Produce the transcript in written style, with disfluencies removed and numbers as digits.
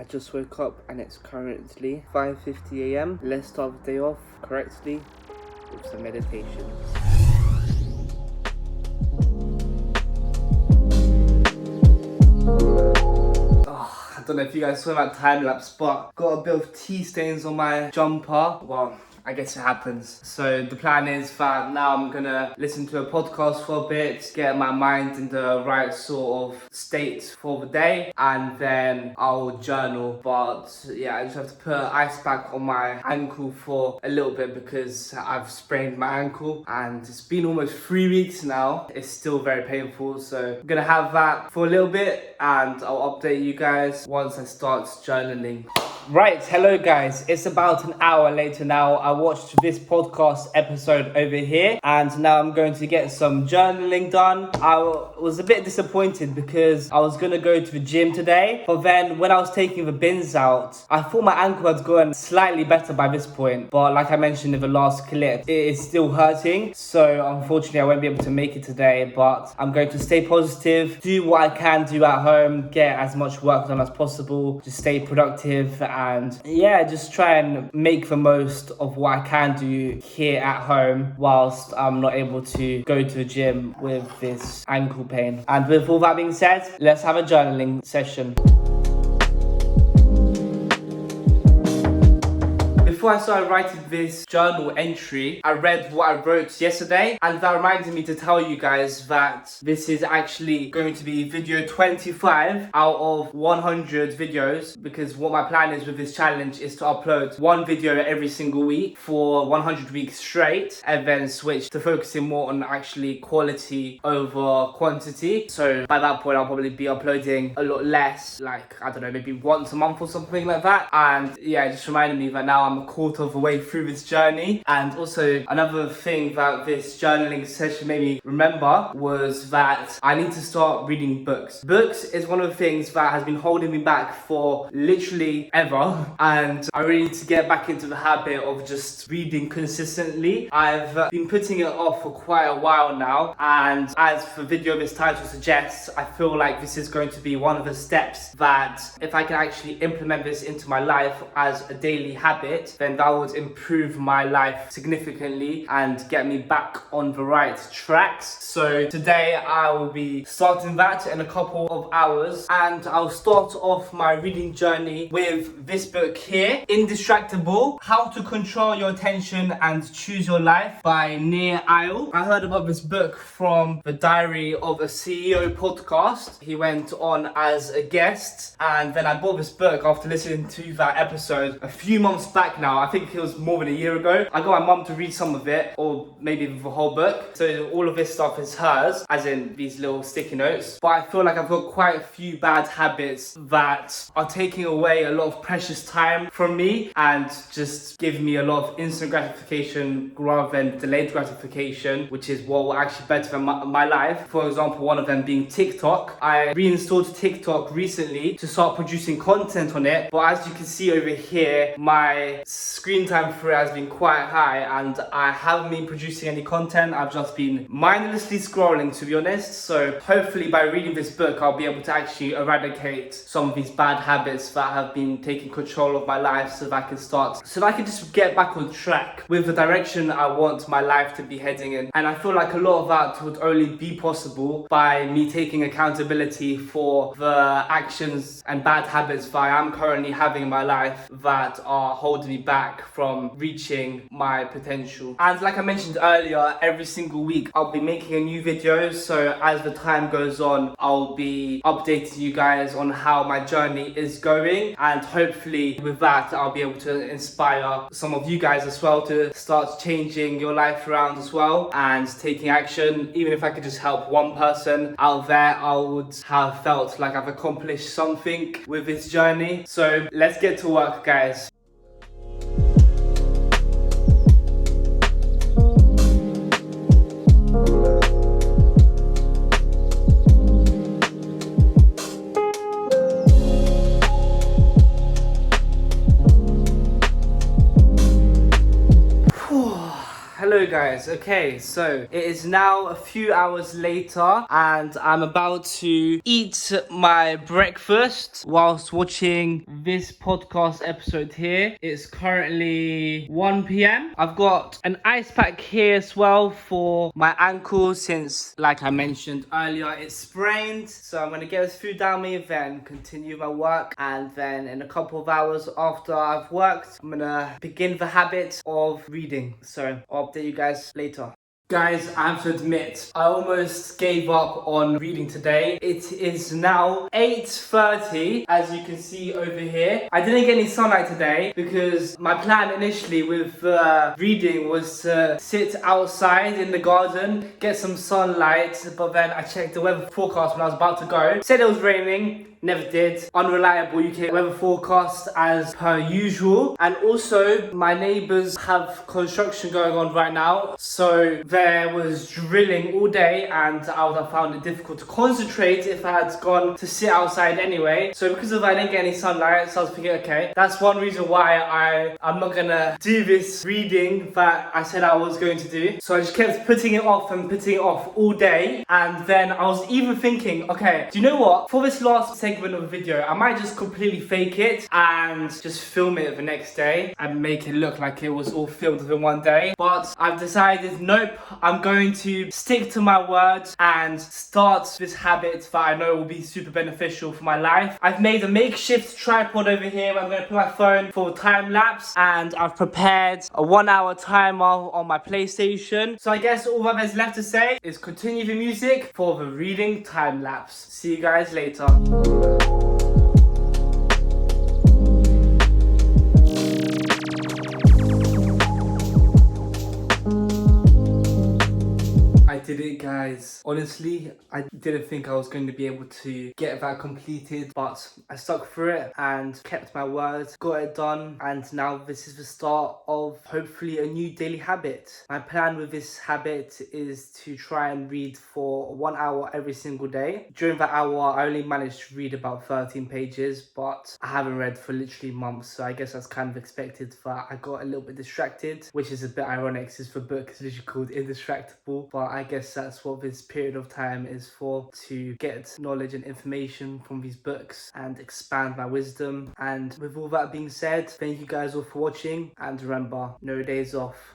I just woke up and it's currently 5:50 a.m. Let's start the day off correctly with some meditation. I don't know if you guys saw that time lapse, but got a bit of tea stains on my jumper. Well, I guess it happens. So the plan is that now I'm gonna listen to a podcast for a bit, get my mind in the right sort of state for the day, and then I'll journal. But yeah, I just have to put ice pack on my ankle for a little bit because I've sprained my ankle and it's been almost 3 weeks now. It's still very painful, so I'm gonna have that for a little bit and I'll update you guys once I start journaling. Right, hello guys. It's about an hour later now. I watched this podcast episode over here and now I'm going to get some journaling done. I was a bit disappointed because I was going to go to the gym today, but then when I was taking the bins out, I thought my ankle had gotten slightly better by this point, but like I mentioned in the last clip, it is still hurting. So unfortunately I won't be able to make it today, but I'm going to stay positive, do what I can do at home, get as much work done as possible, just stay productive and yeah, just try and make the most of what I can do here at home whilst I'm not able to go to the gym with this ankle pain. And with all that being said, let's have a journaling session. Before I started writing this journal entry, I read what I wrote yesterday, and that reminded me to tell you guys that this is actually going to be video 25 out of 100 videos, because what my plan is with this challenge is to upload one video every single week for 100 weeks straight, and then switch to focusing more on actually quality over quantity. So by that point, I'll probably be uploading a lot less, like, I don't know, maybe once a month or something like that. And yeah, it just reminded me that now I'm a quarter of the way through this journey. And also another thing that this journaling session made me remember was that I need to start reading books. Books is one of the things that has been holding me back for literally ever, and I really need to get back into the habit of just reading consistently. I've been putting it off for quite a while now, and as the video of this title suggests, I feel like this is going to be one of the steps that if I can actually implement this into my life as a daily habit, then that would improve my life significantly and get me back on the right tracks. So today I will be starting that in a couple of hours, and I'll start off my reading journey with this book here, Indistractable: How to Control Your Attention and Choose Your Life by Nir Eyal. I heard about this book from the Diary of a CEO podcast. He went on as a guest, and then I bought this book after listening to that episode a few months back now. I think it was more than a year ago. I got my mum to read some of it, or maybe the whole book. So all of this stuff is hers, as in these little sticky notes. But I feel like I've got quite a few bad habits that are taking away a lot of precious time from me and just give me a lot of instant gratification rather than delayed gratification, which is what will actually better my life. For example, one of them being TikTok. I reinstalled TikTok recently to start producing content on it, but as you can see over here, my screen time for it has been quite high and I haven't been producing any content. I've just been mindlessly scrolling, to be honest. So hopefully by reading this book, I'll be able to actually eradicate some of these bad habits that have been taking control of my life, so that I can just get back on track with the direction I want my life to be heading in. And I feel like a lot of that would only be possible by me taking accountability for the actions and bad habits that I am currently having in my life that are holding me back from reaching my potential. And like I mentioned earlier, every single week I'll be making a new video, so as the time goes on, I'll be updating you guys on how my journey is going, and hopefully with that I'll be able to inspire some of you guys as well to start changing your life around as well and taking action. Even if I could just help one person out there, I would have felt like I've accomplished something with this journey. So let's get to work, guys. Hello guys, okay, so it is now a few hours later and I'm about to eat my breakfast whilst watching this podcast episode here. It's currently 1 p.m. I've got an ice pack here as well for my ankle since, like I mentioned earlier, it's sprained. So I'm going to get this food down me, then continue my work, and then in a couple of hours after I've worked, I'm going to begin the habit of reading. So I'll update you guys later. Guys, I have to admit, I almost gave up on reading today. It is now 8:30, as you can see over here. I didn't get any sunlight today because my plan initially with reading was to sit outside in the garden, get some sunlight, but then I checked the weather forecast when I was about to go. Said it was raining. Never did. Unreliable UK weather forecast as per usual. And also, my neighbours have construction going on right now. So there was drilling all day and I would have found it difficult to concentrate if I had gone to sit outside anyway. So because of that, I didn't get any sunlight. So I was thinking, okay, that's one reason why I'm not gonna do this reading that I said I was going to do. So I just kept putting it off and putting it off all day. And then I was even thinking, okay, do you know what? For this last segment of a video, I might just completely fake it and just film it the next day and make it look like it was all filmed within one day. But I've decided, nope, I'm going to stick to my words and start this habit that I know will be super beneficial for my life. I've made a makeshift tripod over here where I'm going to put my phone for time lapse, and I've prepared a 1 hour timer on my PlayStation. So I guess all that there's left to say is continue the music for the reading time lapse. See you guys later. I did it, guys. Honestly, I didn't think I was going to be able to get that completed, but I stuck through it and kept my word, got it done, and now this is the start of hopefully a new daily habit. My plan with this habit is to try and read for 1 hour every single day. During that hour, I only managed to read about 13 pages, but I haven't read for literally months, so I guess that's kind of expected. But I got a little bit distracted, which is a bit ironic since the book is literally called Indistractable. But I guess that's what this period of time is for, to get knowledge and information from these books and expand my wisdom. And with all that being said, thank you guys all for watching, and remember, no days off.